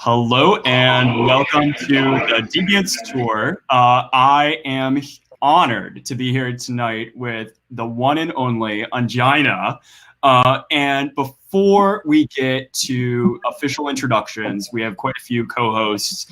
Hello and welcome to the Deviant's tour. I am honored to be here tonight with the one and only Angina. And before we get to official introductions, we have quite a few co-hosts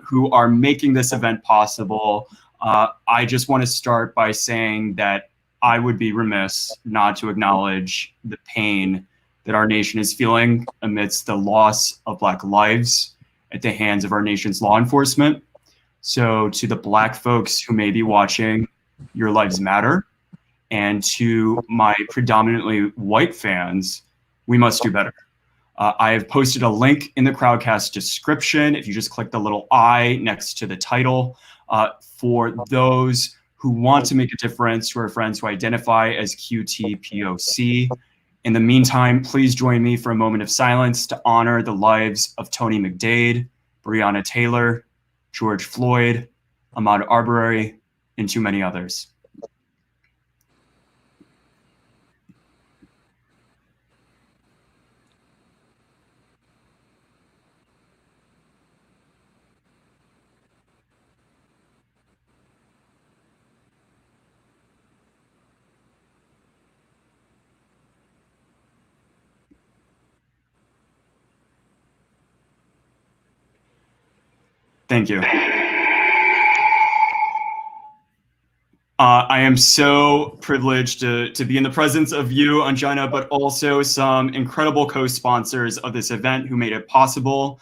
who are making this event possible. I just want to start by saying that I would be remiss not to acknowledge the pain that our nation is feeling amidst the loss of Black lives at the hands of our nation's law enforcement. So to the Black folks who may be watching, your lives matter. And to my predominantly white fans, we must do better. I have posted a link in the Crowdcast description, if you just click the little I next to the title, for those who want to make a difference, who are friends who identify as QTPOC. In the meantime, please join me for a moment of silence to honor the lives of Tony McDade, Breonna Taylor, George Floyd, Ahmaud Arbery, and too many others. Thank you. I am so privileged to be in the presence of you, Angina, but also some incredible co-sponsors of this event who made it possible.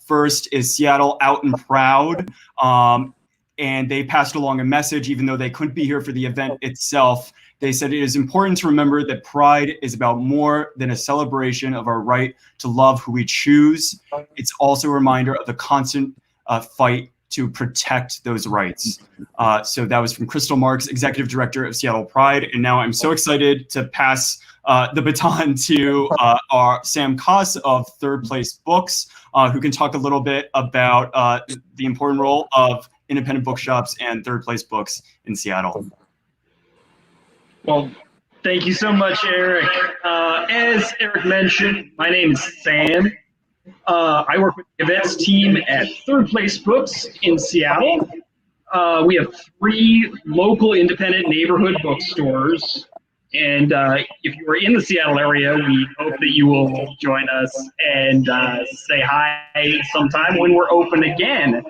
First is Seattle Out and Proud, and they passed along a message, even though they couldn't be here for the event itself. They said it is important to remember that Pride is about more than a celebration of our right to love who we choose. It's also a reminder of the constant fight to protect those rights. So that was from Crystal Marks, Executive Director of Seattle Pride. And now I'm so excited to pass the baton to our Sam Koss of Third Place Books, who can talk a little bit about the important role of independent bookshops and Third Place Books in Seattle. Well, thank you so much, Eric. As Eric mentioned, my name is Sam. I work with the events team at Third Place Books in Seattle. We have 3 local independent neighborhood bookstores. And if you are in the Seattle area, we hope that you will join us and say hi sometime when we're open again.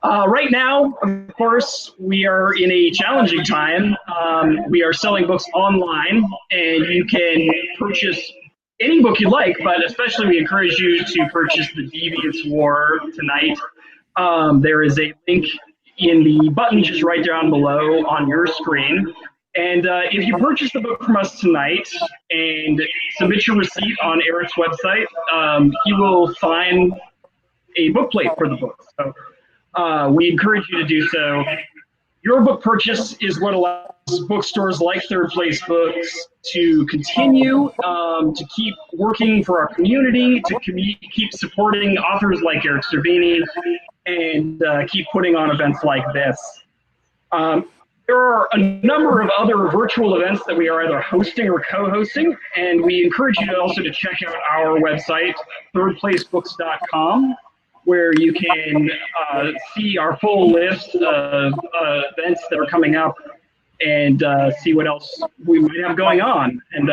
Right now, of course, we are in a challenging time. We are selling books online, and you can purchase any book you like, but especially we encourage you to purchase The Deviant's War tonight. There is a link in the button just right down below on your screen. And if you purchase the book from us tonight and submit your receipt on Eric's website, he will find a book plate for the book. So we encourage you to do so. Your book purchase is what allows bookstores like Third Place Books to continue to keep working for our community, to keep supporting authors like Eric Cervini, and keep putting on events like this. There are a number of other virtual events that we are either hosting or co-hosting, and we encourage you also to check out our website, thirdplacebooks.com, where you can see our full list of events that are coming up and see what else we might have going on. And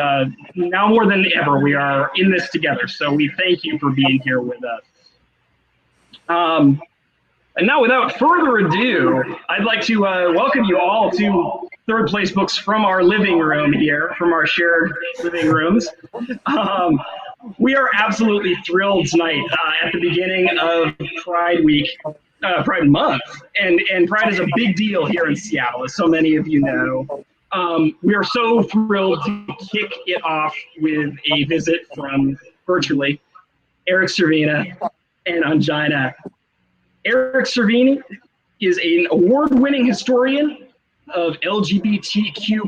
now more than ever, we are in this together. So we thank you for being here with us. And now, without further ado, I'd like to welcome you all to Third Place Books from our living room here, from our shared living rooms. We are absolutely thrilled tonight at the beginning of Pride Week, Pride Month, and Pride is a big deal here in Seattle, as so many of you know. We are so thrilled to kick it off with a visit from virtually Eric Cervini and Angina. Eric Cervini is an award-winning historian of LGBTQ+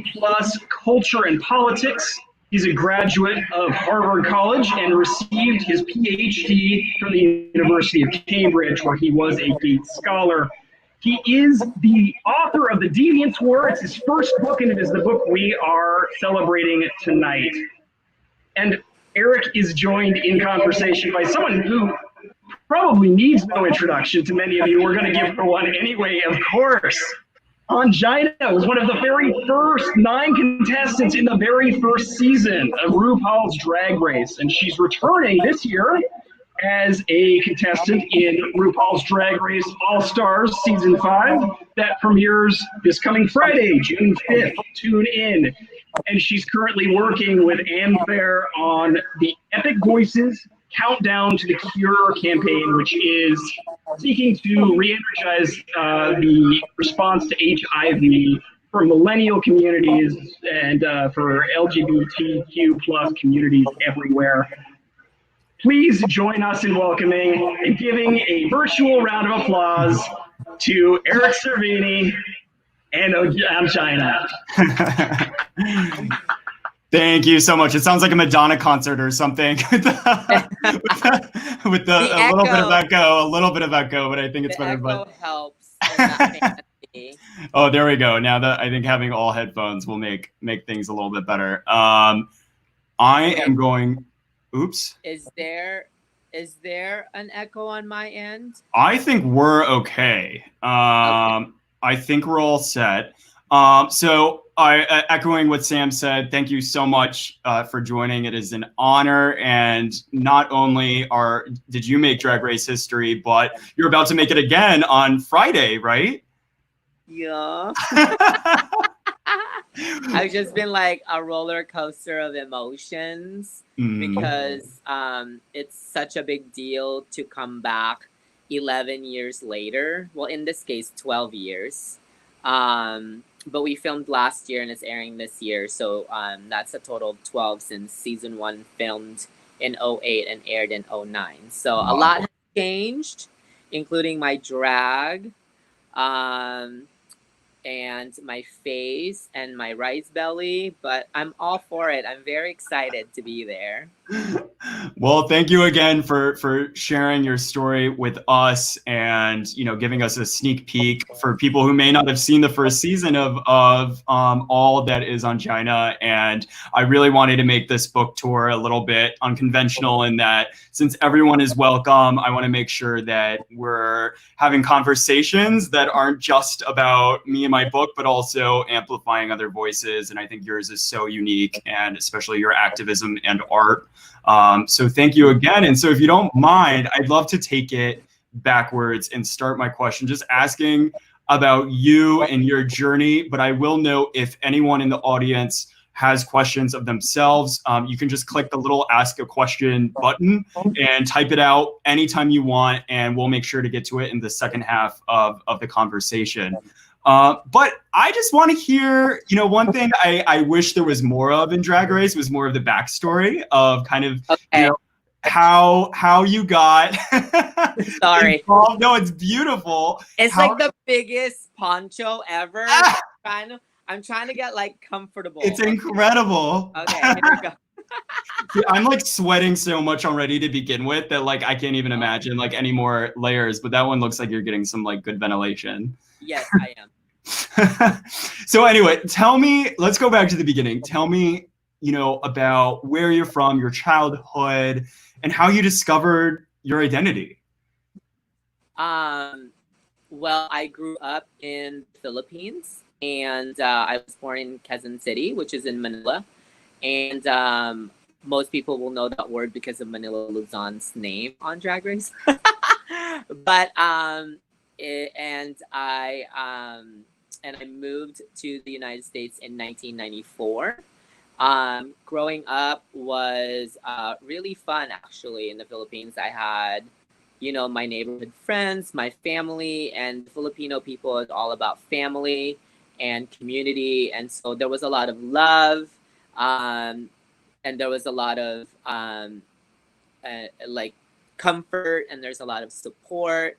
culture and politics. He's a graduate of Harvard College and received his PhD from the University of Cambridge, where he was a Gates Scholar. He is the author of The Deviant's War. It's his first book, and it is the book we are celebrating tonight. And Eric is joined in conversation by someone who probably needs no introduction to many of you. We're going to give her one anyway, of course. Angina was one of the very first 9 contestants in the very first season of RuPaul's Drag Race, and she's returning this year as a contestant in RuPaul's Drag Race All-Stars Season 5 that premieres this coming Friday, June 5th. Tune in. And she's currently working with Anne Fair on the Epic Voices Countdown to the Cure campaign, which is seeking to re-energize the response to HIV for millennial communities and for LGBTQ plus communities everywhere. Please join us in welcoming and giving a virtual round of applause to Eric Cervini and Angina. Thank you so much. It sounds like a Madonna concert or something with a little bit of echo, but I think it's better. Echo helps. Oh, there we go. Now that I think having all headphones will make things a little bit better. I am going. Oops. Is there an echo on my end? I think we're okay. I think we're all set. So echoing what Sam said, thank you so much for joining. It is an honor. And not only did you make Drag Race history, but you're about to make it again on Friday, right? Yeah. I've just been like a roller coaster of emotions because it's such a big deal to come back 11 years later. Well, in this case, 12 years. But we filmed last year and it's airing this year. So that's a total of 12 since season 1 filmed in 2008 and aired in 2009. So a lot has changed, including my drag. And my face and my rice belly, but I'm all for it. I'm very excited to be there. Well, thank you again for sharing your story with us and, giving us a sneak peek for people who may not have seen the first season of All That Is Angina. And I really wanted to make this book tour a little bit unconventional in that since everyone is welcome, I want to make sure that we're having conversations that aren't just about me and my book, but also amplifying other voices. And I think yours is so unique, and especially your activism and art. So thank you again. And so if you don't mind, I'd love to take it backwards and start my question just asking about you and your journey. But I will note, if anyone in the audience has questions of themselves, you can just click the little ask a question button and type it out anytime you want, and we'll make sure to get to it in the second half of the conversation. But I just want to hear, one thing I wish there was more of in Drag Race was more of the backstory of kind of, how you got Sorry. involved. No, it's beautiful. It's like the biggest poncho ever. I'm trying to get like comfortable. It's incredible. Okay, here we go. I'm like sweating so much already to begin with that like I can't even imagine like any more layers, but that one looks like you're getting some like good ventilation. Yes, I am. So anyway, let's go back to the beginning. Tell me, about where you're from, your childhood, and how you discovered your identity. Well, I grew up in the Philippines, and I was born in Quezon City, which is in Manila. And most people will know that word because of Manila Luzon's name on Drag Race. But I moved to the United States in 1994. Growing up was really fun, actually, in the Philippines. I had, my neighborhood friends, my family, and Filipino people is all about family and community. And so there was a lot of love, and there was a lot of like comfort, and there's a lot of support.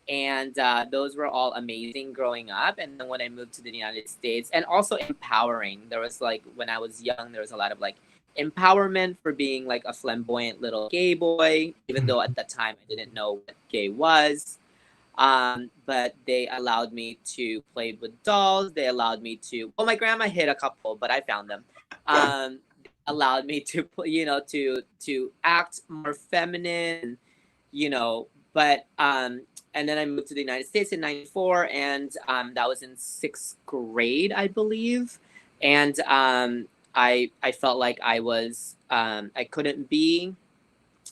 And those were all amazing growing up. And then when I moved to the United States, and also empowering, there was like, when I was young, there was a lot of like empowerment for being like a flamboyant little gay boy, even though at that time I didn't know what gay was. But they allowed me to play with dolls. They allowed me to, well, my grandma hid a couple, but I found them. Allowed me to, to act more feminine, And then I moved to the United States in '94, and that was in 6th grade, I believe. And I felt like I couldn't be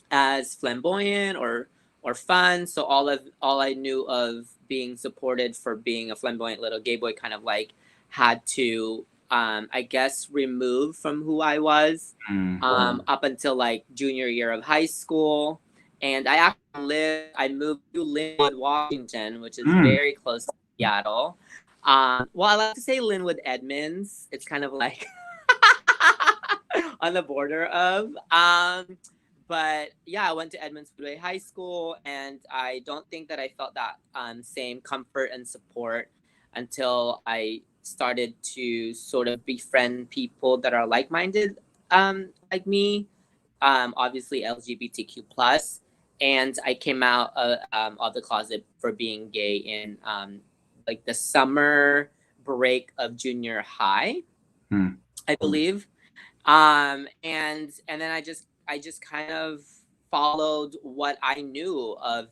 as flamboyant or fun. So all I knew of being supported for being a flamboyant little gay boy kind of like had to I guess remove from who I was up until like junior year of high school. And I moved to Linwood, Washington, which is very close to Seattle. Well, I like to say Linwood Edmonds. It's kind of like on the border of. But yeah, I went to Edmonds Woodway High School, and I don't think that I felt that same comfort and support until I started to sort of befriend people that are like-minded like me, obviously LGBTQ plus, and I came out of the closet for being gay in like the summer break of junior high, I believe, and then I just kind of followed what I knew of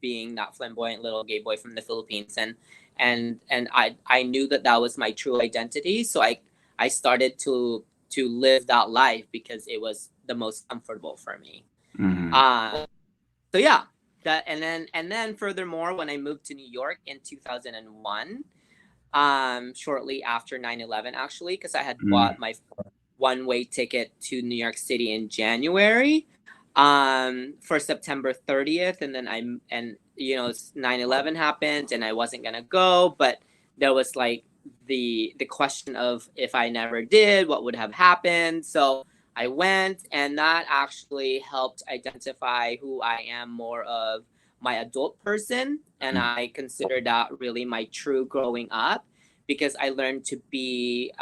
being that flamboyant little gay boy from the Philippines, and I knew that was my true identity. So I started to live that life because it was the most comfortable for me. So yeah, and then furthermore, when I moved to New York in 2001, shortly after 9/11, actually, because I had bought my one-way ticket to New York City in January for September 30th, and then 9/11 happened and I wasn't gonna go, but there was like the question of if I never did, what would have happened. So I went, and that actually helped identify who I am more of my adult person, and I consider that really my true growing up, because I learned to be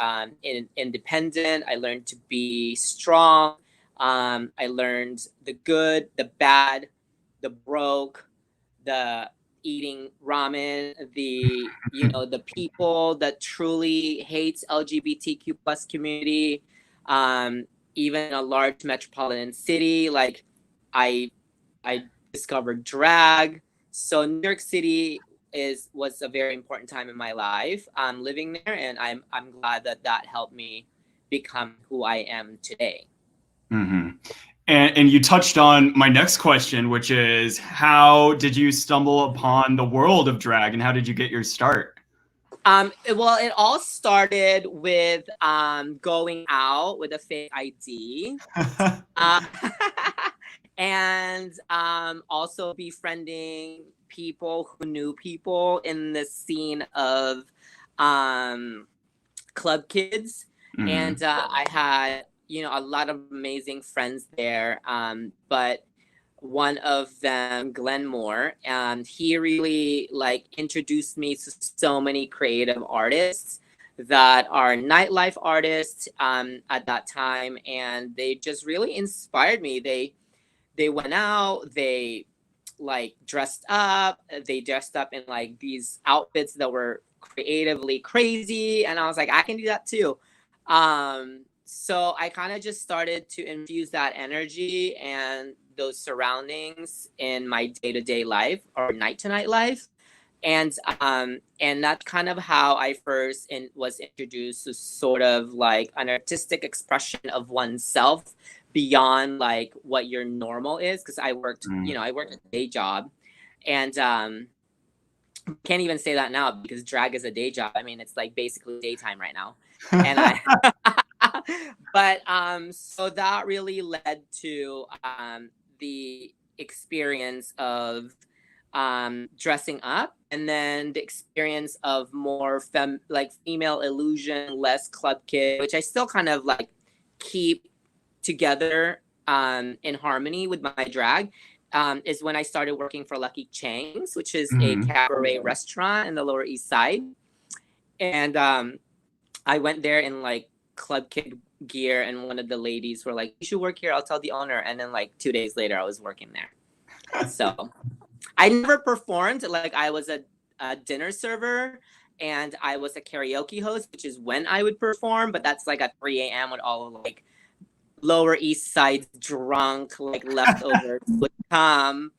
independent. I learned to be strong. I learned the good, the bad, the broke, the eating ramen, the people that truly hates LGBTQ plus community, even in a large metropolitan city. Like I discovered drag. So New York City was a very important time in my life living there, and I'm glad that helped me become who I am today. And you touched on my next question, which is, how did you stumble upon the world of drag, and how did you get your start? Well, it all started with going out with a fake ID. And also befriending people who knew people in the scene of club kids. And I had a lot of amazing friends there, but one of them, Glenn Moore, he really like introduced me to so many creative artists that are nightlife artists at that time, and they just really inspired me. They went out, they like dressed up in like these outfits that were creatively crazy, and I was like, I can do that too. So I kind of just started to infuse that energy and those surroundings in my day-to-day life or night-to-night life. And that's kind of how I first was introduced to sort of like an artistic expression of oneself beyond like what your normal is, because I worked a day job, and can't even say that now because drag is a day job. I mean, it's like basically daytime right now. And but so that really led to the experience of dressing up, and then the experience of more female illusion, less club kid, which I still kind of like keep together in harmony with my drag, is when I started working for Lucky Chang's, which is a cabaret restaurant in the Lower East Side. And I went there in like club kid gear, and one of the ladies were like, you should work here, I'll tell the owner. And then like 2 days later I was working there. So I never performed. Like I was a dinner server, and I was a karaoke host, which is when I would perform, but that's like at 3 a.m. when all like Lower East Side drunk like leftovers would come,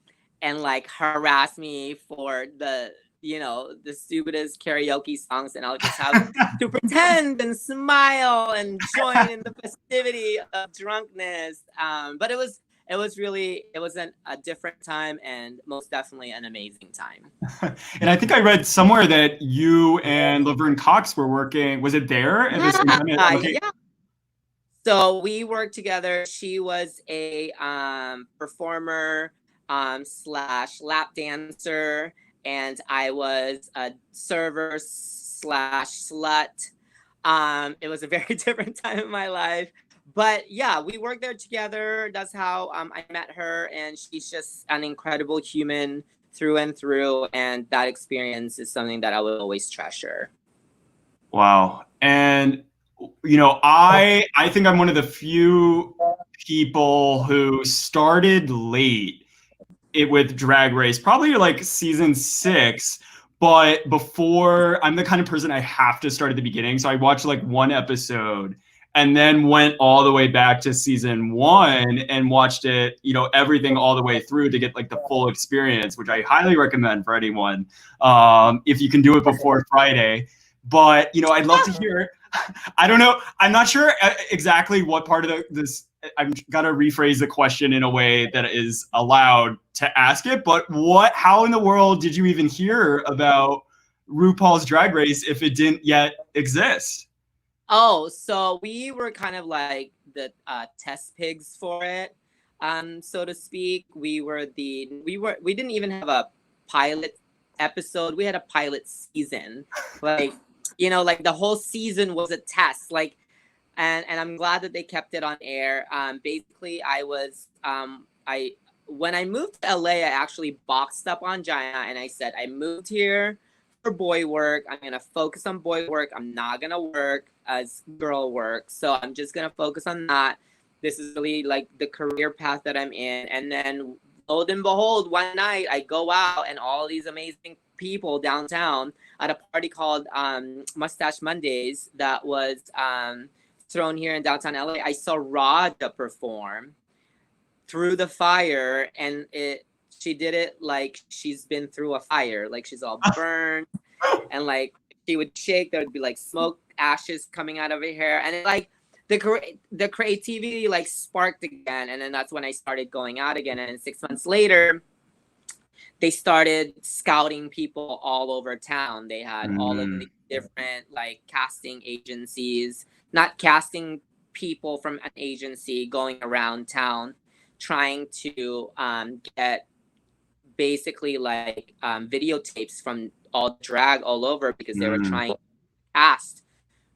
and like harass me for the the stupidest karaoke songs, and I'll just have to pretend and smile and join in the festivity of drunkenness. But it was a different time, and most definitely an amazing time. And I think I read somewhere that you and Laverne Cox were working. Was it there at the same time? Okay. Yeah. So we worked together. She was a performer slash lap dancer, and I was a server slash slut. It was a very different time in my life. But yeah, we worked there together. That's how I met her, and she's just an incredible human through and through. And that experience is something that I will always treasure. Wow. And I think I'm one of the few people who started late with Drag Race, probably like season 6. But before, I'm the kind of person I have to start at the beginning. So I watched like one episode and then went all the way back to season 1 and watched it, everything all the way through to get like the full experience, which I highly recommend for anyone if you can do it before Friday. But, I'd love to hear, I don't know, I'm not sure exactly what part of this, I'm got to rephrase the question in a way that is allowed to ask it, but how in the world did you even hear about RuPaul's Drag Race if it didn't yet exist? Oh, so we were kind of like the test pigs for it, so to speak. We didn't even have a pilot episode. We had a pilot season. Like, like the whole season was a test. Like, and I'm glad that they kept it on air. Basically, when I moved to LA, I actually boxed up on Gina, and I said, I moved here for boy work. I'm gonna focus on boy work. I'm not gonna work as girl work. So I'm just gonna focus on that. This is really like the career path that I'm in. And then lo and behold, one night I go out and all these amazing people downtown at a party called Mustache Mondays that was thrown here in downtown LA. I saw Raja perform Through the Fire, and she did it like she's been through a fire, like she's all burned, and like she would shake, there would be like smoke ashes coming out of her hair, and like the creativity like sparked again. And then that's when I started going out again, and 6 months later they started scouting people all over town. They had all of the different like casting agencies, not casting people from an agency, going around town trying to get basically like videotapes from all drag all over, because they were trying to cast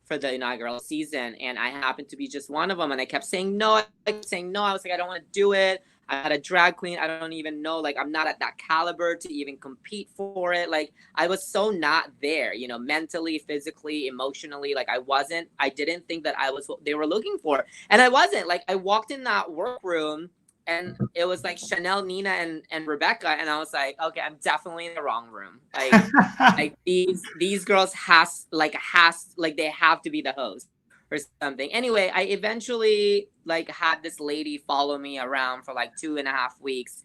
for the inaugural season. And I happened to be just one of them, and I kept saying no. I was like, I don't want to do it. I'm not a drag queen. I don't even know, like, I'm not at that caliber to even compete for it. Like, I was so not there, mentally, physically, emotionally. Like, I didn't think that I was what they were looking for. And I wasn't. Like, I walked in that workroom, and it was like Chanel, Nina, and Rebecca. And I was like, okay, I'm definitely in the wrong room. Like these girls they have to be the host or something. Anyway, I eventually like had this lady follow me around for like 2.5 weeks,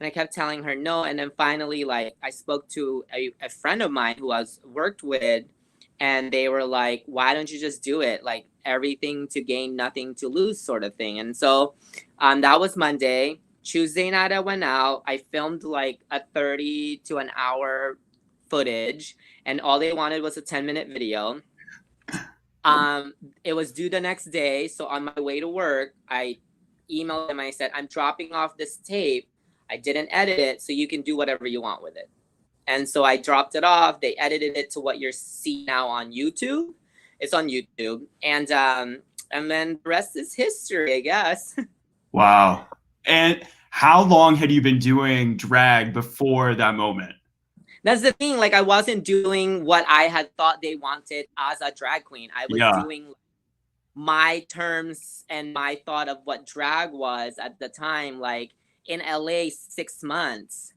and I kept telling her no. And then finally, like, I spoke to a friend of mine who I was worked with, and they were like, why don't you just do it? Like, everything to gain, nothing to lose, sort of thing. And so that was Monday. Tuesday night I went out. I filmed like a 30 to an hour footage, and all they wanted was a 10-minute video. It was due the next day. So on my way to work, I emailed them. I said, I'm dropping off this tape. I didn't edit it, so you can do whatever you want with it. And so I dropped it off. They edited it to what you're seeing now on YouTube. It's on YouTube. And then the rest is history, I guess. Wow. And how long had you been doing drag before that moment? That's the thing. Like, I wasn't doing what I had thought they wanted as a drag queen. I was doing my terms and my thought of what drag was at the time. Like, in LA, 6 months,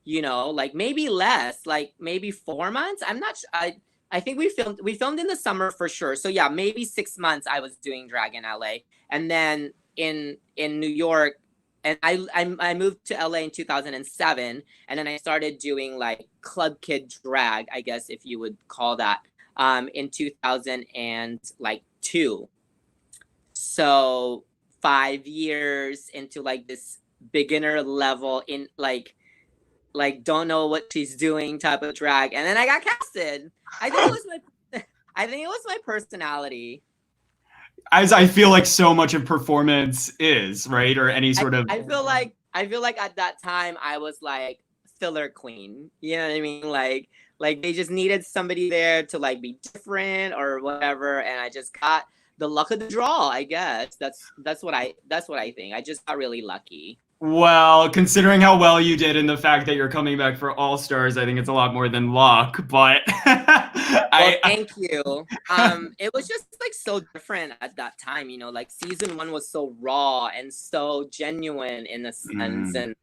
like maybe less, like maybe 4 months. I'm not sure. I think we filmed in the summer for sure. So yeah, maybe 6 months I was doing drag in LA. And then in New York, I moved to LA in 2007, and then I started doing like club kid drag, I guess if you would call that, in 2002. So 5 years into like this beginner level in like don't know what she's doing type of drag, and then I got casted. I think it was my I think it was my personality. As I feel like so much of performance is, right? Or any sort of. I feel like at that time I was like filler queen. You know what I mean? Like they just needed somebody there to like be different or whatever, and I just got the luck of the draw. I guess that's what I think. I just got really lucky. Well, considering how well you did and the fact that you're coming back for All Stars, I think it's a lot more than luck. But Well, thank you. It was just like so different at that time, you know, like season 1 was so raw and so genuine in a sense, and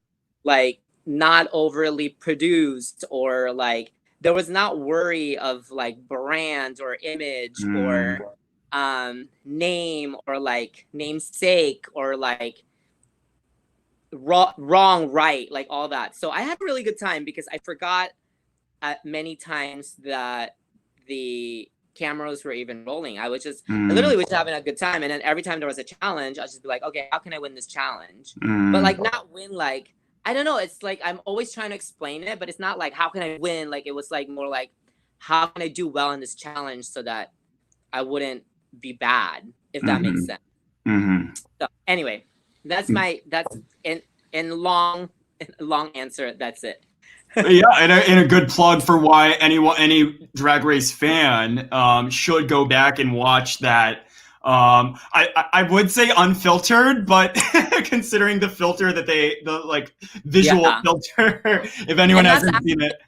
like not overly produced, or like there was not worry of like brand or image or name or like namesake or like wrong, right, like all that. So I had a really good time because I forgot at many times that the cameras were even rolling. I literally was having a good time, and then every time there was a challenge, I'd just be like, okay, how can I win this challenge? But like not win, like I don't know, it's like I'm always trying to explain it, but it's not like how can I win, like it was like more like how can I do well in this challenge so that I wouldn't be bad, if that makes sense. So anyway, that's in long answer, that's it. Yeah, and a good plug for why any Drag Race fan should go back and watch that. I would say unfiltered, but considering the filter that the like visual filter, if anyone hasn't seen it,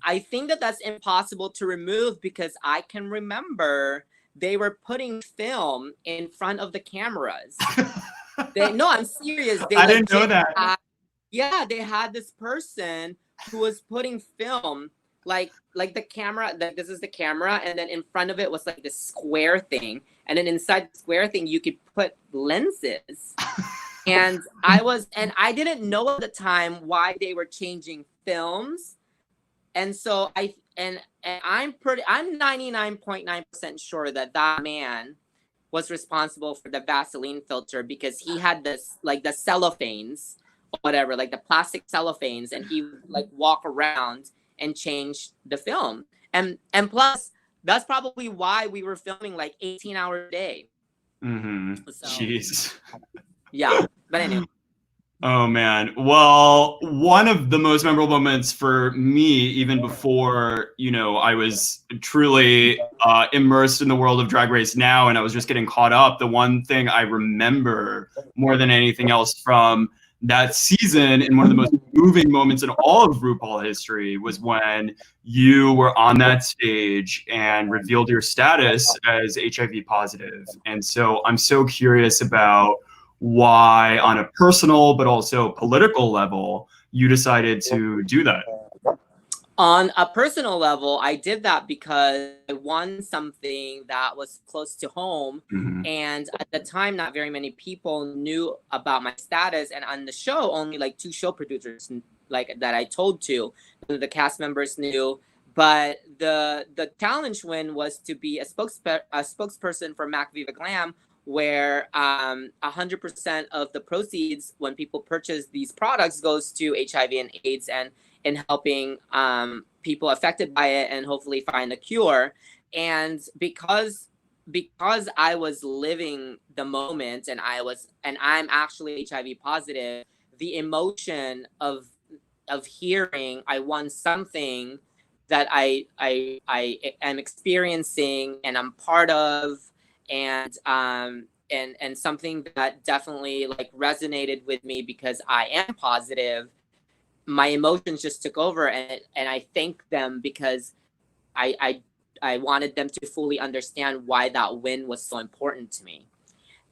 I think that's impossible to remove because I can remember they were putting film in front of the cameras. No, I'm serious. I didn't know that. They had this person who was putting film, like the camera, like this is the camera, and then in front of it was like this square thing, and then inside the square thing you could put lenses. And I didn't know at the time why they were changing films, and so I'm 99.9% sure that man was responsible for the Vaseline filter because he had this like the cellophanes, whatever, like the plastic cellophanes, and he would like walk around and change the film. And plus, that's probably why we were filming like 18 hours a day. So, jeez. Yeah, but anyway. Oh man. Well, one of the most memorable moments for me, even before, I was truly immersed in the world of Drag Race now, and I was just getting caught up. The one thing I remember more than anything else from that season, and one of the most moving moments in all of RuPaul history, was when you were on that stage and revealed your status as HIV positive. And so I'm so curious about why, on a personal but also political level, you decided to do that. On a personal level, I did that because I won something that was close to home. And at the time, not very many people knew about my status. And on the show, only like 2 show producers like that I told to. The cast members knew. But the challenge win was to be a spokesperson for Mac Viva Glam, where 100% of the proceeds when people purchase these products goes to HIV and AIDS, and in helping people affected by it and hopefully find a cure. And because I was living the moment, and I'm actually HIV positive, the emotion of hearing I won something that I am experiencing and I'm part of, and something that definitely like resonated with me because I am positive. My emotions just took over, and I thanked them because I wanted them to fully understand why that win was so important to me.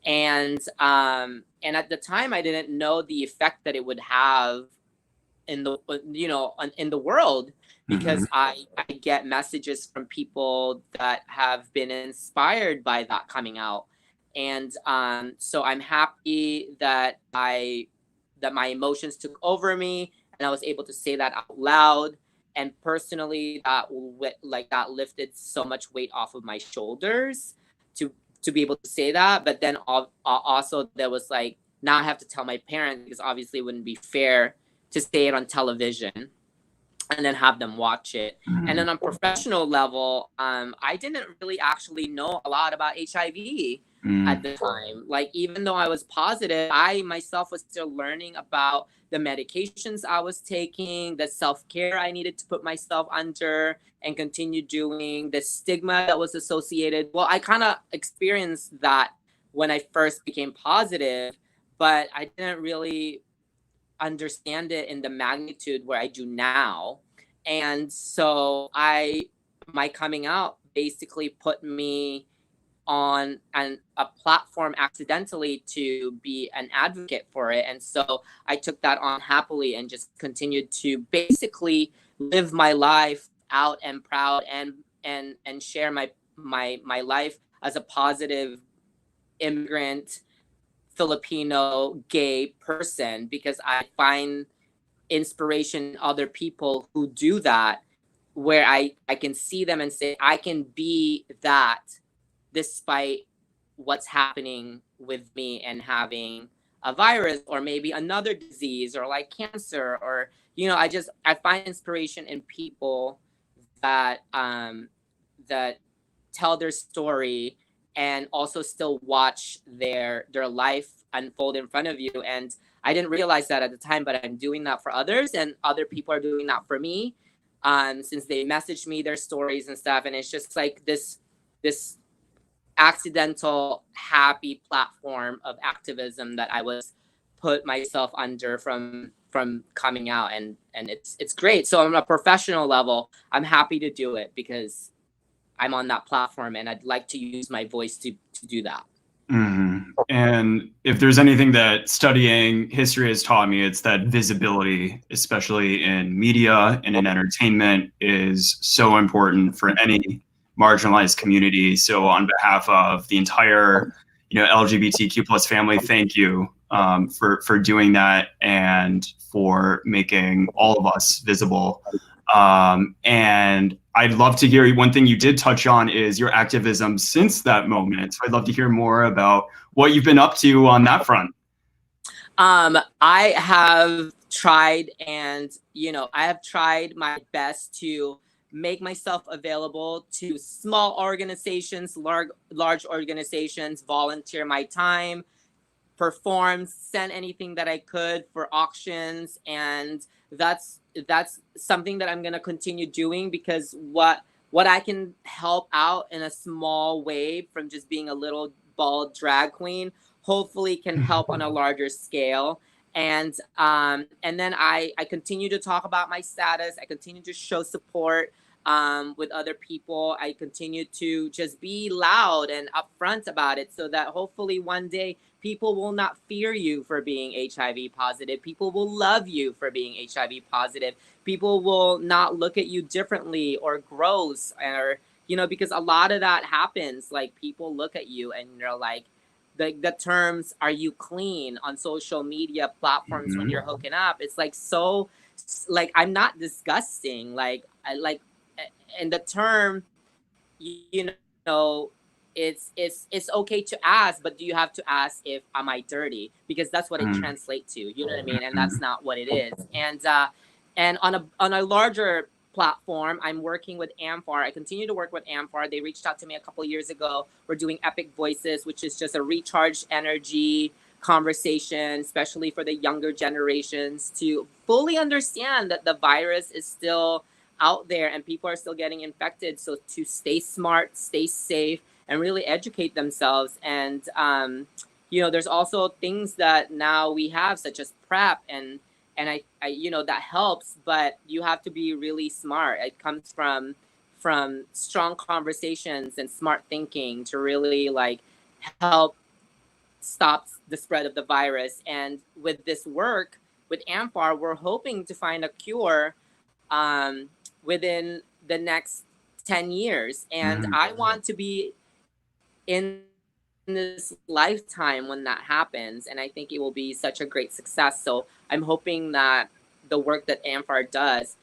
And at the time I didn't know the effect that it would have in the in the world, because I get messages from people that have been inspired by that coming out. And so I'm happy that I that my emotions took over me, and I was able to say that out loud. And personally, that lifted so much weight off of my shoulders to be able to say that. But then also there was like, now I have to tell my parents, because obviously it wouldn't be fair to say it on television and then have them watch it. And then on professional level, I didn't really actually know a lot about HIV at the time. Like, even though I was positive, I myself was still learning about the medications I was taking, the self-care I needed to put myself under and continue doing, the stigma that was associated. Well, I kind of experienced that when I first became positive, but I didn't really understand it in the magnitude where I do now. And so my coming out basically put me on a platform accidentally to be an advocate for it. And so I took that on happily and just continued to basically live my life out and proud and share my life as a positive immigrant Filipino gay person, because I find inspiration in other people who do that, where I can see them and say, I can be that despite what's happening with me and having a virus or maybe another disease or like cancer, or, you know, I find inspiration in people that that tell their story and also still watch their life unfold in front of you. And I didn't realize that at the time, but I'm doing that for others, and other people are doing that for me, since they messaged me their stories and stuff. And it's just like this accidental happy platform of activism that I was put myself under from coming out, and it's great. So on a professional level, I'm happy to do it because I'm on that platform, and I'd like to use my voice to do that. And if there's anything that studying history has taught me, it's that visibility, especially in media and in entertainment, is so important for any marginalized community. So on behalf of the entire, LGBTQ plus family, thank you for doing that and for making all of us visible. And I'd love to hear, one thing you did touch on is your activism since that moment. So I'd love to hear more about what you've been up to on that front. I have tried, and I have tried my best to make myself available to small organizations, large organizations, volunteer my time, perform, send anything that I could for auctions. And that's something that I'm going to continue doing, because what I can help out in a small way from just being a little bald drag queen, hopefully can help on a larger scale. And then I continue to talk about my status. I continue to show support with other people. I continue to just be loud and upfront about it, so that hopefully one day people will not fear you for being HIV positive. People will love you for being HIV positive. People will not look at you differently or gross, or, because a lot of that happens. Like, people look at you and they're like, the terms, are you clean, on social media platforms when you're hooking up. It's like, so, like, I'm not disgusting. Like, and the term, it's okay to ask, but do you have to ask if am I dirty? Because that's what it translates to. You know what I mean? And that's not what it is. And on a larger platform, I'm working with AMFAR. I continue to work with AMFAR. They reached out to me a couple years ago. We're doing Epic Voices, which is just a recharged energy conversation, especially for the younger generations, to fully understand that the virus is still out there and people are still getting infected. So to stay smart, stay safe, and really educate themselves. And there's also things that now we have, such as PrEP, and I that helps, but you have to be really smart. It comes from strong conversations and smart thinking to really like help stop the spread of the virus. And with this work with AMFAR, we're hoping to find a cure within the next 10 years. And I want to be in this lifetime when that happens, and I think it will be such a great success. So I'm hoping that the work that AMFAR does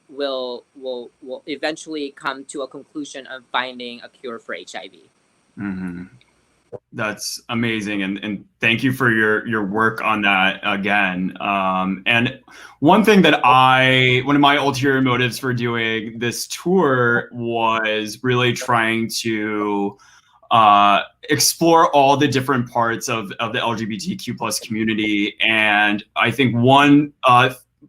will eventually come to a conclusion of finding a cure for HIV. Mm-hmm. That's amazing, and thank you for your work on that again. And one thing that one of my ulterior motives for doing this tour was really trying to explore all the different parts of the LGBTQ plus community. And I think one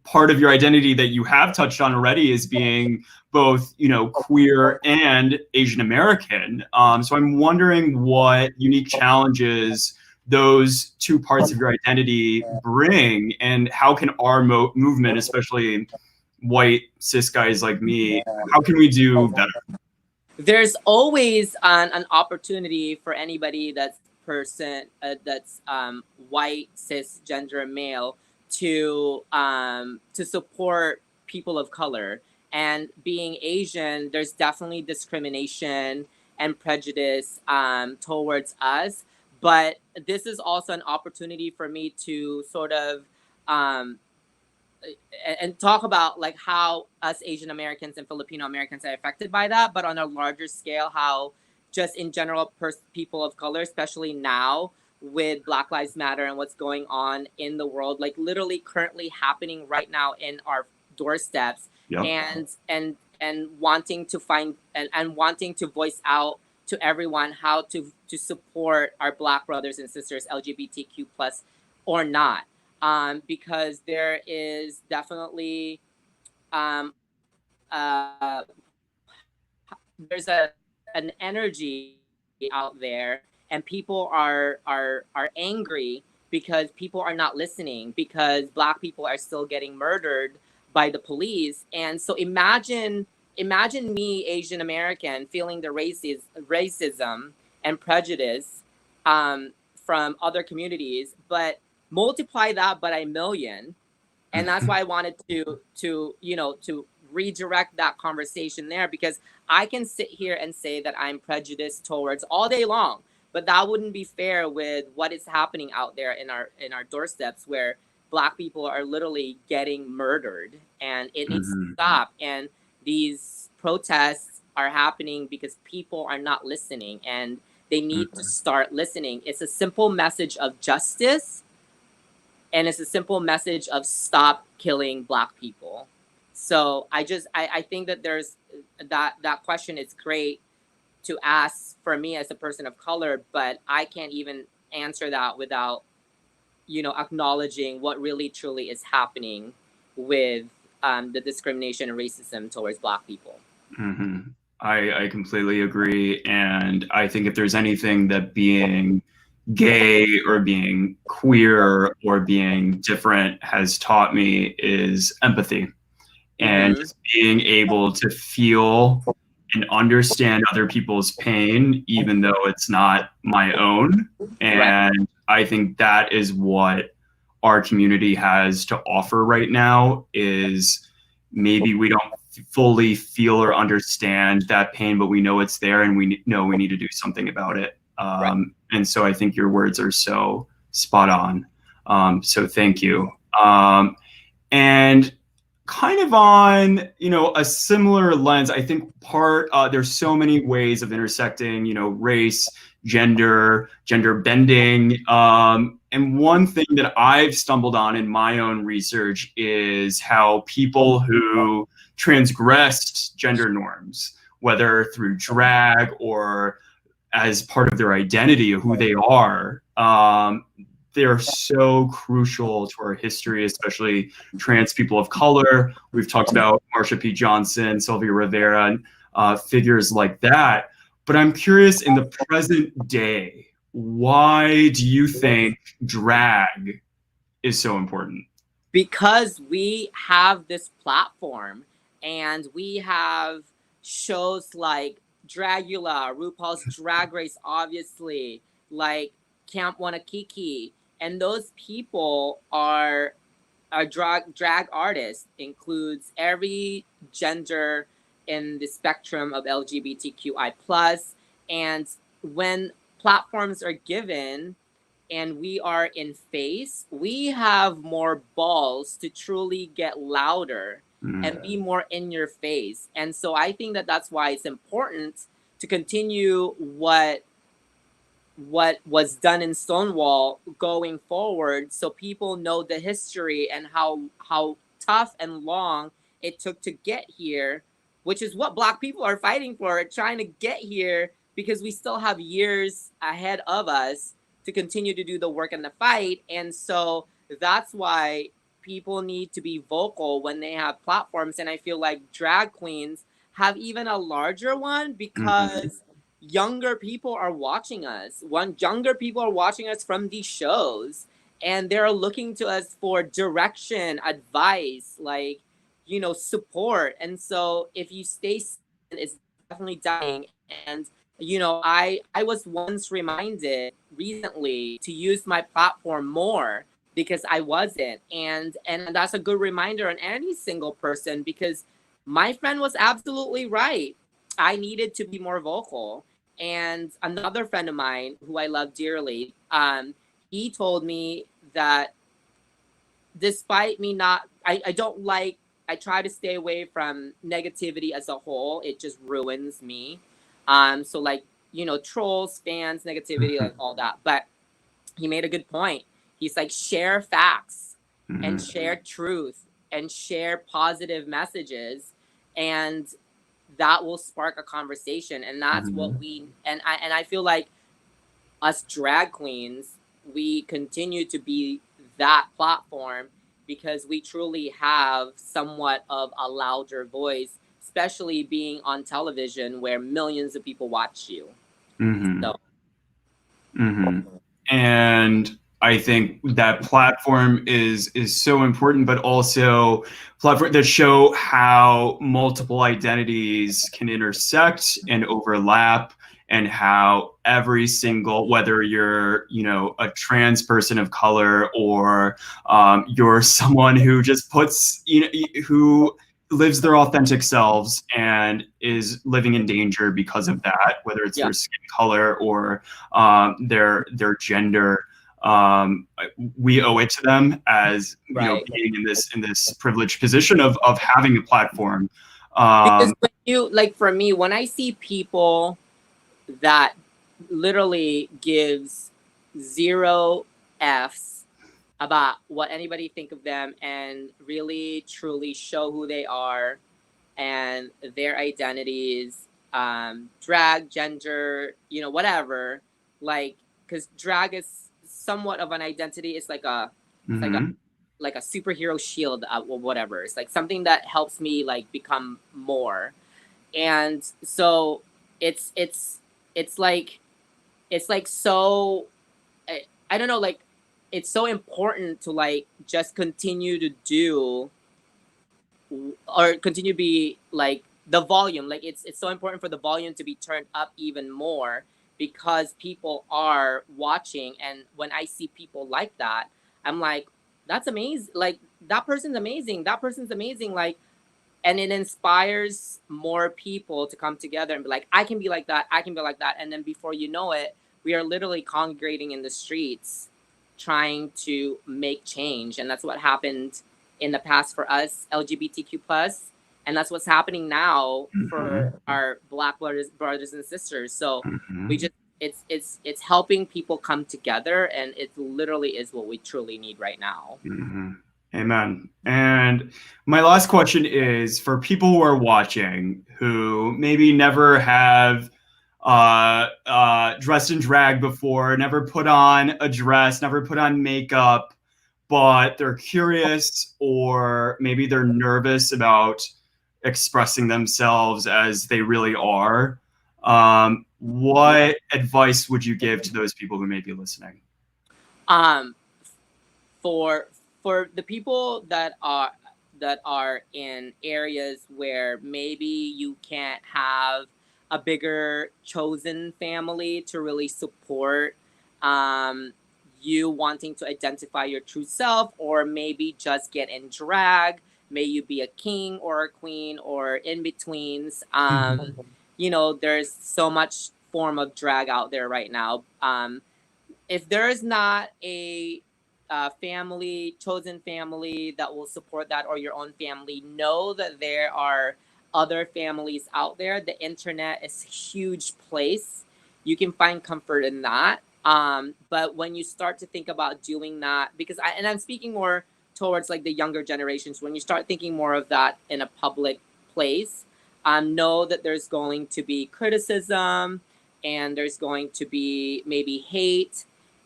part of your identity that you have touched on already is being both, queer and Asian American. So I'm wondering what unique challenges those two parts of your identity bring, and how can our movement, especially white cis guys like me, how can we do better? There's always an opportunity for anybody that's white, cisgender male to support people of color. And being Asian, there's definitely discrimination and prejudice towards us. But this is also an opportunity for me to sort of and talk about like how us Asian Americans and Filipino Americans are affected by that, but on a larger scale, how just in general people of color, especially now with Black Lives Matter and what's going on in the world, like literally currently happening right now in our doorsteps. Yep. and wanting to find and wanting to voice out to everyone how to support our Black brothers and sisters, LGBTQ plus or not. Because there is definitely there's an energy out there, and people are angry because people are not listening, because Black people are still getting murdered by the police. And so imagine me, Asian American, feeling the racism and prejudice from other communities, but multiply that by a million. And that's why I wanted to redirect that conversation there, because I can sit here and say that I'm prejudiced towards all day long, but that wouldn't be fair with what is happening out there in our doorsteps, where Black people are literally getting murdered, and it needs to stop. And these protests are happening because people are not listening, and they need to start listening. It's a simple message of justice, and it's a simple message of stop killing Black people. So I think that there's that question is great to ask for me as a person of color, but I can't even answer that without, acknowledging what really truly is happening with the discrimination and racism towards Black people. Mm-hmm. I completely agree. And I think if there's anything that being gay or being queer or being different has taught me is empathy, and just being able to feel and understand other people's pain, even though it's not my own. And I think that is what our community has to offer right now, is maybe we don't fully feel or understand that pain, but we know it's there, and we know we need to do something about it. And so I think your words are so spot on. So thank you. And kind of on, a similar lens, I think there's so many ways of intersecting, race, gender bending. And one thing that I've stumbled on in my own research is how people who transgressed gender norms, whether through drag or as part of their identity of who they are, they're so crucial to our history, especially trans people of color. We've talked about Marsha P. Johnson, Sylvia Rivera, and figures like that. But I'm curious, in the present day, why do you think drag is so important? Because we have this platform, and we have shows like Dragula, RuPaul's Drag Race, obviously, like Camp Wanakiki. And those people are drag artists, includes every gender in the spectrum of LGBTQI+. And when platforms are given and we are in face, we have more balls to truly get louder and be more in your face. And so I think that that's why it's important to continue what was done in Stonewall going forward, so people know the history and how tough and long it took to get here, which is what Black people are fighting for, trying to get here, because we still have years ahead of us to continue to do the work and the fight. And so that's why people need to be vocal when they have platforms. And I feel like drag queens have even a larger one, because younger people are watching us. Younger people are watching us from these shows, and they're looking to us for direction, advice, like, support. And so if you stay silent, it's definitely dying. And I was once reminded recently to use my platform more, because I wasn't. And that's a good reminder on any single person, because my friend was absolutely right. I needed to be more vocal. And another friend of mine who I love dearly, he told me that despite me not, I don't like, I try to stay away from negativity as a whole. It just ruins me. So like, trolls, fans, negativity, like all that. But he made a good point. He's like, share facts and share truth and share positive messages, and that will spark a conversation. And that's what we, and I feel like us drag queens, we continue to be that platform, because we truly have somewhat of a louder voice, especially being on television where millions of people watch you. So. And I think that platform is so important, but also platform that show how multiple identities can intersect and overlap, and how every single, whether you're, a trans person of color, or you're someone who just puts, who lives their authentic selves and is living in danger because of that, whether it's their skin color or their gender. We owe it to them as being in this privileged position of having a platform. Because when you, like, for me, when I see people that literally gives 0 Fs about what anybody think of them, and really truly show who they are and their identities, drag, gender, whatever, like, because drag is somewhat of an identity. It's like a like a superhero shield, or whatever. It's like something that helps me like become more. And so it's like so, I don't know, like, it's so important to like just continue to do, or continue to be like the volume, like it's so important for the volume to be turned up even more, because people are watching. And when I see people like that, I'm like, that's amazing, like that person's amazing, like, and it inspires more people to come together and be like, I can be like that, and then before you know it, we are literally congregating in the streets trying to make change. And that's what happened in the past for us LGBTQ plus, and that's what's happening now for our Black brothers and sisters. So we just, it's helping people come together, and it literally is what we truly need right now. Amen. And my last question is for people who are watching who maybe never have dressed in drag before, never put on a dress, never put on makeup, but they're curious, or maybe they're nervous about expressing themselves as they really are. What advice would you give to those people who may be listening? For the people that are in areas where maybe you can't have a bigger chosen family to really support you wanting to identify your true self, or maybe just get in drag, may you be a king or a queen or in betweens. There's so much form of drag out there right now. If there is not a chosen family that will support that, or your own family, know that there are other families out there. The internet is a huge place. You can find comfort in that. But when you start to think about doing that, because I'm speaking more towards like the younger generations, when you start thinking more of that in a public place, know that there's going to be criticism, and there's going to be maybe hate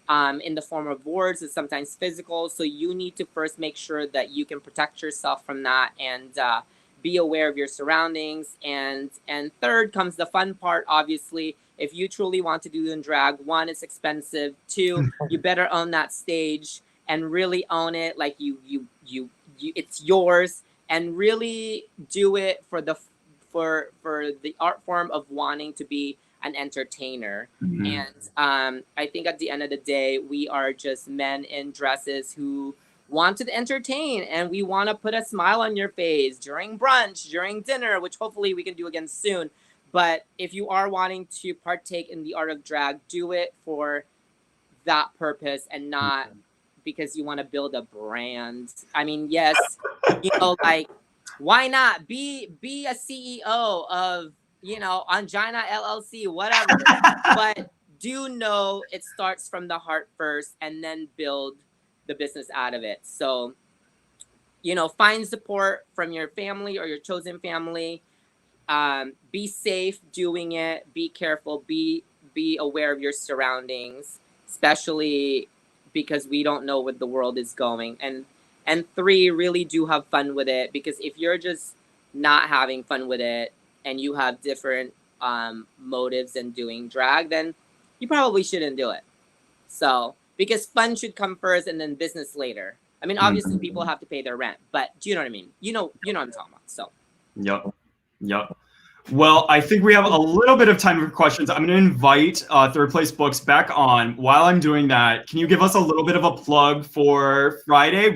in the form of words and sometimes physical. So you need to first make sure that you can protect yourself from that, and be aware of your surroundings. And third comes the fun part, obviously. If you truly want to do in drag, one, it's expensive. Two, you better own that stage and really own it. Like you it's yours, and really do it for the art form of wanting to be an entertainer. And I think at the end of the day, we are just men in dresses who want to entertain, and we want to put a smile on your face during brunch, during dinner, which hopefully we can do again soon. But if you are wanting to partake in the art of drag, do it for that purpose and not because you want to build a brand. I mean, yes, like, why not be a CEO of, Angina LLC, whatever. But do know it starts from the heart first, and then build the business out of it. So, find support from your family or your chosen family. Be safe doing it. Be careful. Be aware of your surroundings, especially because we don't know where the world is going. And three, really do have fun with it, because if you're just not having fun with it and you have different motives in doing drag, then you probably shouldn't do it. So, because fun should come first and then business later. I mean, obviously people have to pay their rent, but do you know what I mean? You know what I'm talking about. So. Yep. Well, I think we have a little bit of time for questions. I'm going to invite Third Place Books back on. While I'm doing that, can you give us a little bit of a plug for Friday?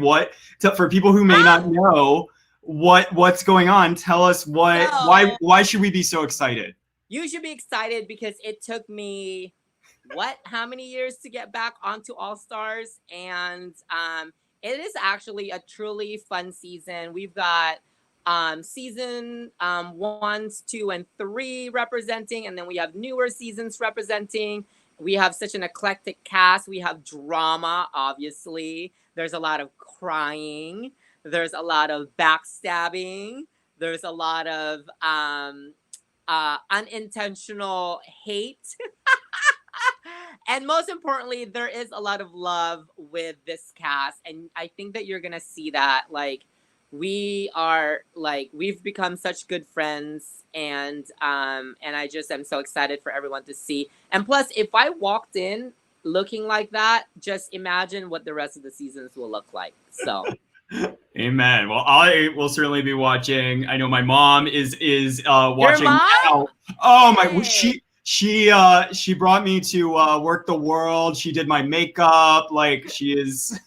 For people who may not know what's going on, tell us why should we be so excited? You should be excited because it took me how many years to get back onto All Stars, and it is actually a truly fun season. We've got season 1, 2, and 3 representing, and then we have newer seasons representing. We have such an eclectic cast. We have drama, obviously. There's a lot of crying. There's a lot of backstabbing. There's a lot of unintentional hate. And most importantly, there is a lot of love with this cast. And I think that you're going to see that. Like, we've become such good friends. And I just am so excited for everyone to see. And plus, if I walked in looking like that, just imagine what the rest of the seasons will look like. So. Amen. Well, I will certainly be watching. I know my mom is watching Your mom? now. Oh my! She brought me to Work the World. She did my makeup. Like, she is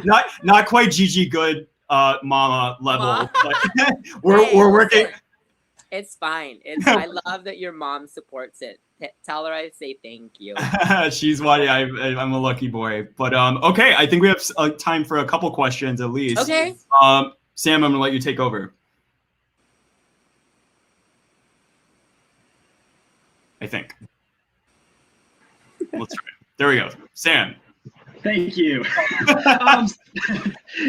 not quite Gigi Good mama level. But we're working. It's fine. I love that your mom supports it. Tell her I say thank you. She's watching. I'm a lucky boy. But okay, I think we have time for a couple questions at least. Okay. Sam, I'm gonna let you take over. I think. Let's try it. There we go. Sam. Thank you.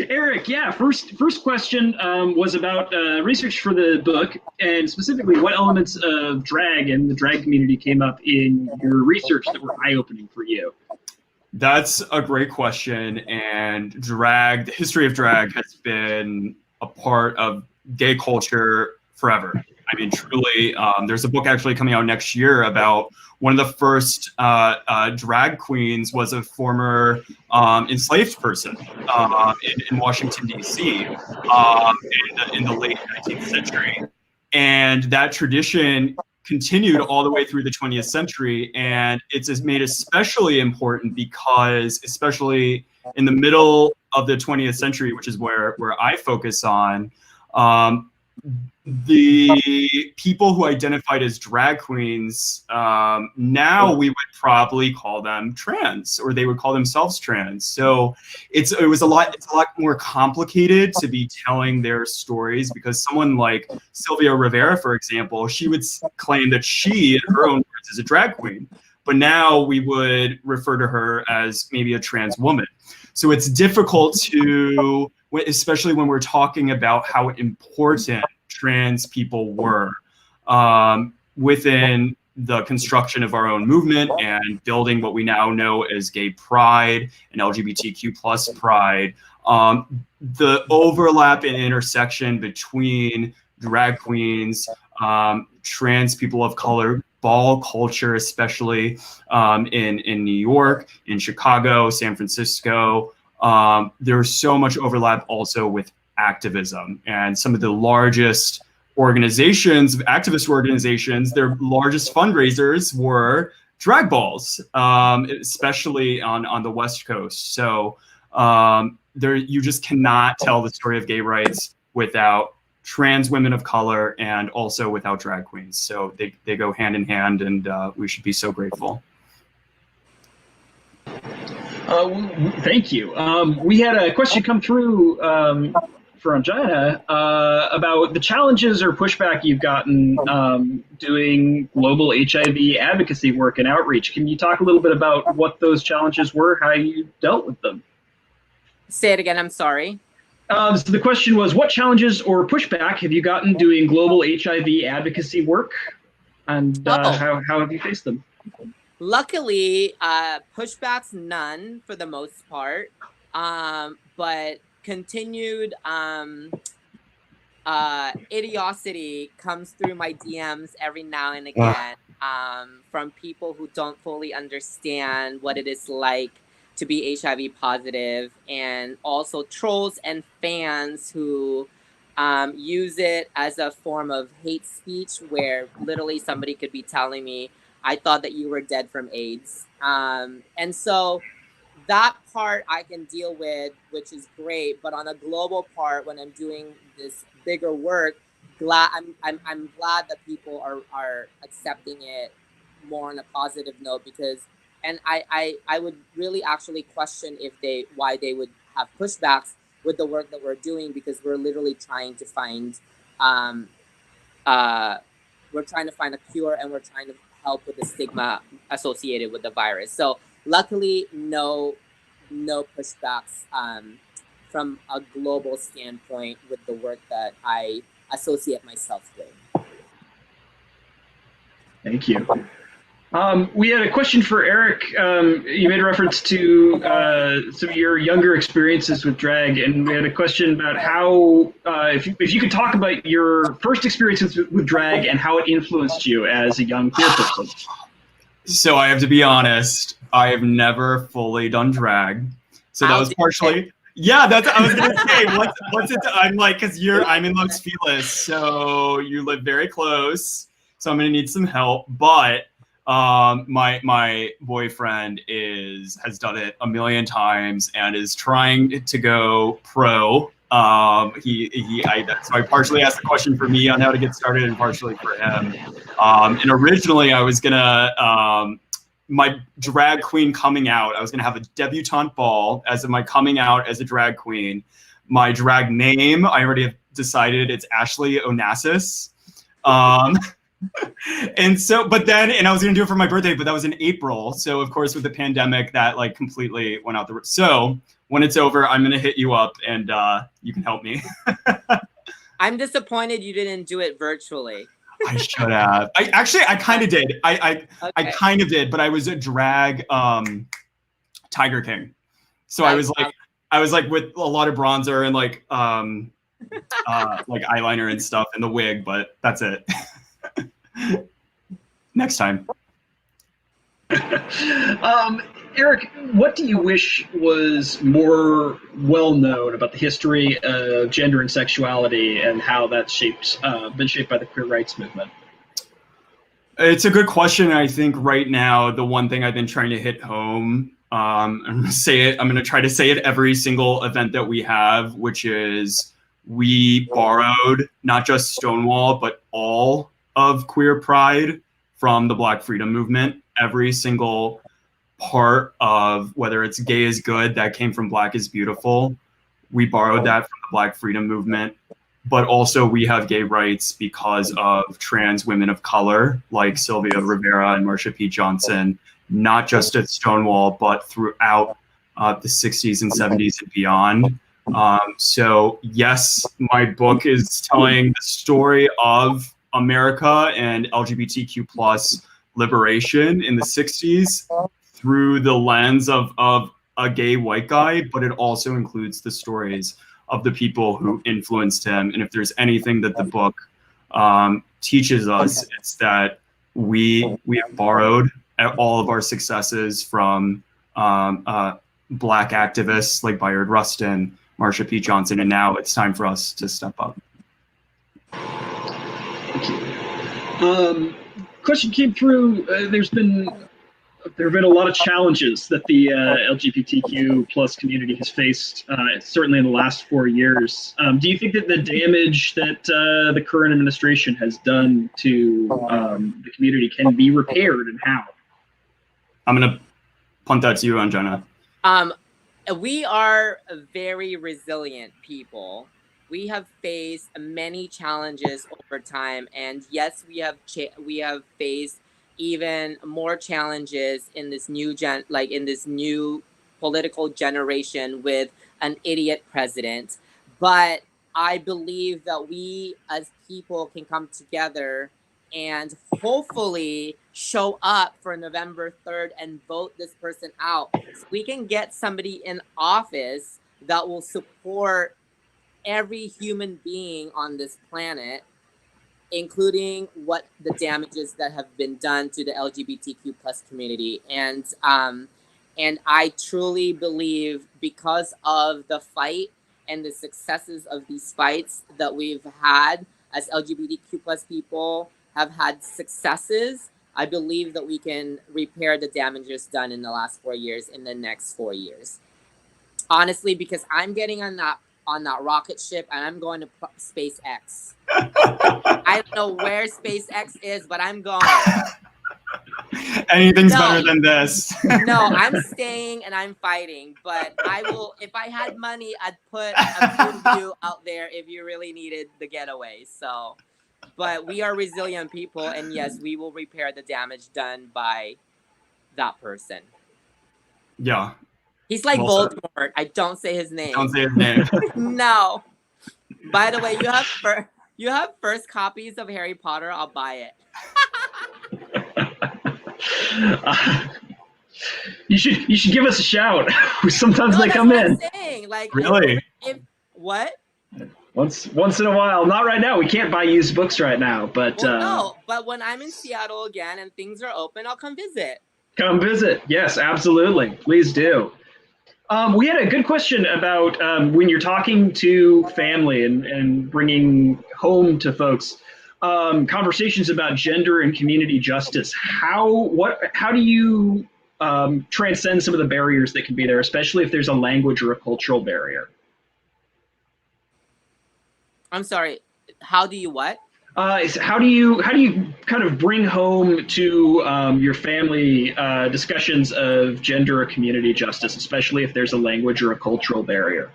Eric, yeah, first question was about research for the book, and specifically what elements of drag and the drag community came up in your research that were eye-opening for you? That's a great question. And the history of drag has been a part of gay culture forever. I mean, truly, there's a book actually coming out next year about one of the first drag queens was a former enslaved person in Washington, D.C. In the late 19th century. And that tradition continued all the way through the 20th century. And it's made especially important because, especially in the middle of the 20th century, which is where I focus on, the people who identified as drag queens, now we would probably call them trans, or they would call themselves trans. So it's a lot more complicated to be telling their stories, because someone like Sylvia Rivera, for example, she would claim that she, in her own words, is a drag queen, but now we would refer to her as maybe a trans woman. So it's difficult to, especially when we're talking about how important trans people were within the construction of our own movement and building what we now know as gay pride and LGBTQ plus pride. The overlap and intersection between drag queens, trans people of color, ball culture, especially in New York, in Chicago, San Francisco. There's so much overlap also with activism, and some of the largest organizations, activist organizations, their largest fundraisers were drag balls, especially on the West Coast. So you just cannot tell the story of gay rights without trans women of color and also without drag queens. So they go hand in hand, and we should be so grateful. Thank you. We had a question come through for Angina about the challenges or pushback you've gotten doing global HIV advocacy work and outreach. Can you talk a little bit about what those challenges were, how you dealt with them? Say it again, I'm sorry. So the question was, what challenges or pushback have you gotten doing global HIV advocacy work, and how have you faced them? Luckily, pushbacks none for the most part, but continued idiocity comes through my DMs every now and again from people who don't fully understand what it is like to be HIV positive, and also trolls and fans who use it as a form of hate speech, where literally somebody could be telling me, I thought that you were dead from AIDS. And so that part I can deal with, which is great. But on a global part, when I'm doing this bigger work, I'm glad that people are accepting it more on a positive note, because, and I would really actually question why they would have pushbacks with the work that we're doing, because we're literally trying to find a cure, and we're trying to help with the stigma associated with the virus. So luckily, no pushbacks from a global standpoint with the work that I associate myself with. Thank you. We had a question for Eric. You made a reference to some of your younger experiences with drag, and we had a question about how, if you could talk about your first experiences with drag and how it influenced you as a young queer person. So I have to be honest, I have never fully done drag. So that was partially, yeah, that's, I was gonna say, what's it, I'm like, cause I'm in Los Feliz, so you live very close, so I'm gonna need some help, but my boyfriend has done it a million times and is trying to go pro. So I partially asked the question for me on how to get started, and partially for him. And originally I was gonna, my drag queen coming out, I was gonna have a debutante ball as of my coming out as a drag queen. My drag name, I already have decided, it's Ashley Onassis. And so, and I was gonna do it for my birthday, but that was in April. So of course, with the pandemic, that like completely went out the. So when it's over, I'm gonna hit you up, and you can help me. I'm disappointed you didn't do it virtually. I should have. I kind of did. I kind of did, but I was a drag Tiger King. So I was like with a lot of bronzer and like eyeliner and stuff and the wig, but that's it. Next time. Eric, what do you wish was more well known about the history of gender and sexuality, and how that's been shaped by the queer rights movement? It's a good question. I think right now the one thing I've been trying to hit home, I'm going to try to say it every single event that we have, which is we borrowed not just Stonewall, but all of queer pride from the Black freedom movement. Every single part of whether it's gay is good, that came from Black is beautiful. We borrowed that from the Black freedom movement. But also we have gay rights because of trans women of color like Sylvia Rivera and Marsha P. Johnson, not just at Stonewall, but throughout the 60s and 70s and beyond. So yes, my book is telling the story of America and LGBTQ plus liberation in the 60s through the lens of a gay white guy, but it also includes the stories of the people who influenced him. And if there's anything that the book teaches us, it's that we have borrowed all of our successes from Black activists like Bayard Rustin, Marsha P. Johnson, and now it's time for us to step up. Question came through. There have been a lot of challenges that the LGBTQ plus community has faced, certainly in the last 4 years. Do you think that the damage that the current administration has done to the community can be repaired, and how? I'm going to punt that to you, Angina. We are a very resilient people. We have faced many challenges over time, and yes, we have faced even more challenges in this new political generation with an idiot president. But I believe that we as people can come together and hopefully show up for November 3rd and vote this person out, so we can get somebody in office that will support every human being on this planet, including what the damages that have been done to the LGBTQ plus community. And I truly believe, because of the fight and the successes of these fights that we've had as LGBTQ plus people have had successes, I believe that we can repair the damages done in the last 4 years in the next 4 years. Honestly, because I'm getting on that rocket ship and I'm going to SpaceX. I don't know where SpaceX is, but I'm going. Anything's better than this. No, I'm staying and I'm fighting. But I will, if I had money, I'd put a food view out there if you really needed the getaway. So, but we are resilient people, and yes, we will repair the damage done by that person. Yeah. He's like Voldemort. I don't say his name. Don't say his name. No. By the way, you have first copies of Harry Potter. I'll buy it. You should give us a shout. Sometimes they come in. I'm saying. Like, really? What? Once in a while. Not right now. We can't buy used books right now. But no. But when I'm in Seattle again and things are open, I'll come visit. Come visit. Yes, absolutely. Please do. We had a good question about when you're talking to family and bringing home to folks, conversations about gender and community justice. How do you transcend some of the barriers that can be there, especially if there's a language or a cultural barrier? I'm sorry. How do you what? How do you kind of bring home to your family discussions of gender or community justice, especially if there's a language or a cultural barrier?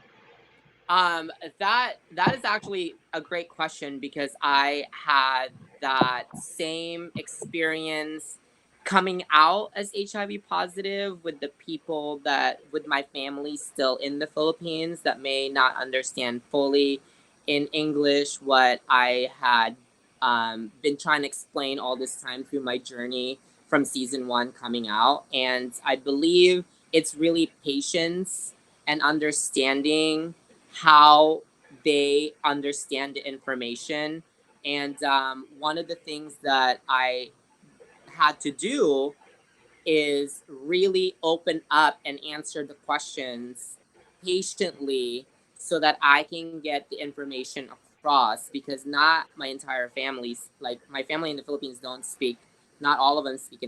That is actually a great question, because I had that same experience coming out as HIV positive with the people with my family still in the Philippines that may not understand fully in English what I had been trying to explain all this time through my journey from season 1 coming out. And I believe it's really patience and understanding how they understand the information. And one of the things that I had to do is really open up and answer the questions patiently so that I can get the information across, because not my entire family's, like my family in the Philippines don't speak, not all of them speak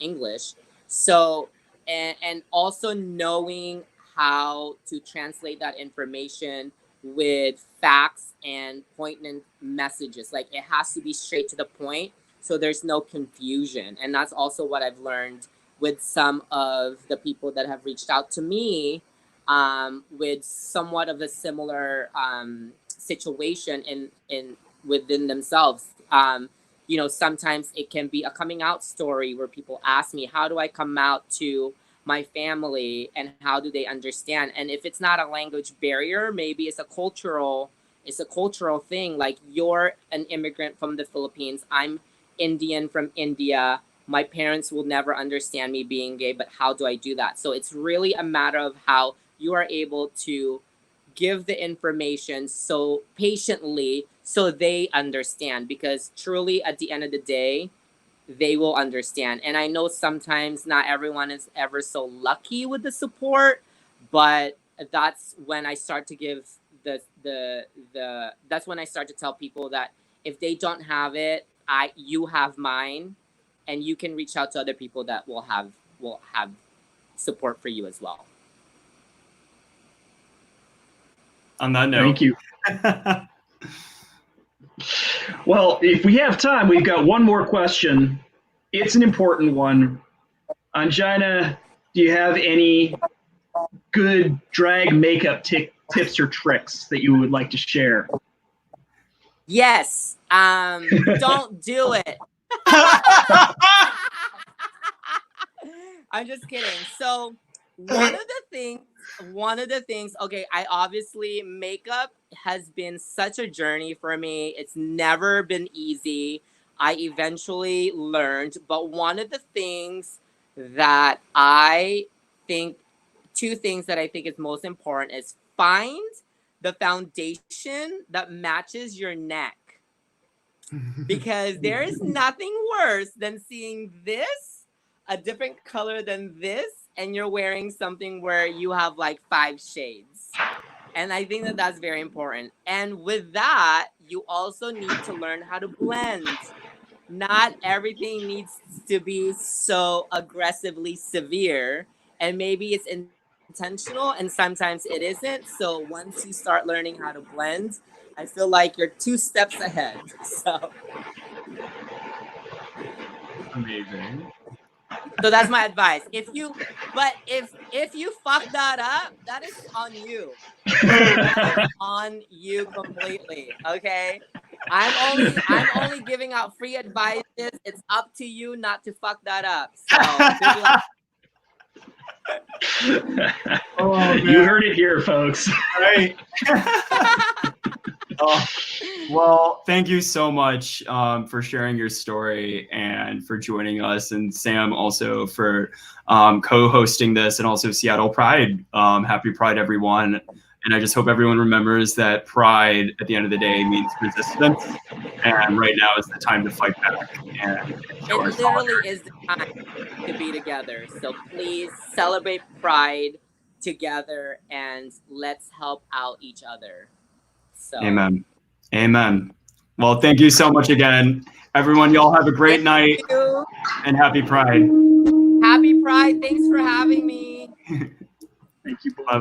English. So, and also knowing how to translate that information with facts and poignant messages. Like, it has to be straight to the point, so there's no confusion. And that's also what I've learned with some of the people that have reached out to me with somewhat of a similar situation in within themselves. You know, sometimes it can be a coming out story where people ask me, how do I come out to my family and how do they understand? And if it's not a language barrier, maybe it's a cultural thing. Like, you're an immigrant from the Philippines, I'm Indian from India. My parents will never understand me being gay, but how do I do that? So it's really a matter of how you are able to give the information so patiently so they understand, because truly at the end of the day, they will understand. And I know sometimes not everyone is ever so lucky with the support, but that's when I start to give that's when I start to tell people that if they don't have it, you have mine, and you can reach out to other people that will have support for you as well. On that note. Thank you. Well, if we have time, we've got one more question. It's an important one. Angina, do you have any good drag makeup tips or tricks that you would like to share? Yes. Don't do it. I'm just kidding. So one of the things, okay, I obviously, makeup has been such a journey for me. It's never been easy. I eventually learned, but one of the things that I think, two things that I think is most important is find the foundation that matches your neck. Because there is nothing worse than seeing this, a different color than this, and you're wearing something where you have like 5 shades. And I think that that's very important. And with that, you also need to learn how to blend. Not everything needs to be so aggressively severe, and maybe it's intentional and sometimes it isn't. So once you start learning how to blend, I feel like you're 2 steps ahead. So Amazing. So that's my advice. If you fuck that up, that is on you. That is on you completely. Okay. I'm only giving out free advice. It's up to you not to fuck that up. So Oh, you heard it here, folks. Right. Oh, well, thank you so much for sharing your story and for joining us, and Sam also for co-hosting this, and also Seattle Pride. Happy Pride, everyone. And I just hope everyone remembers that pride at the end of the day means resistance, and right now is the time to fight back. And it literally is the time to be together. So please celebrate Pride together and let's help out each other. So. Amen. Amen. Well, thank you so much again. Everyone, y'all have a great night. And happy Pride. Happy Pride. Thanks for having me. Thank you. Bye-bye.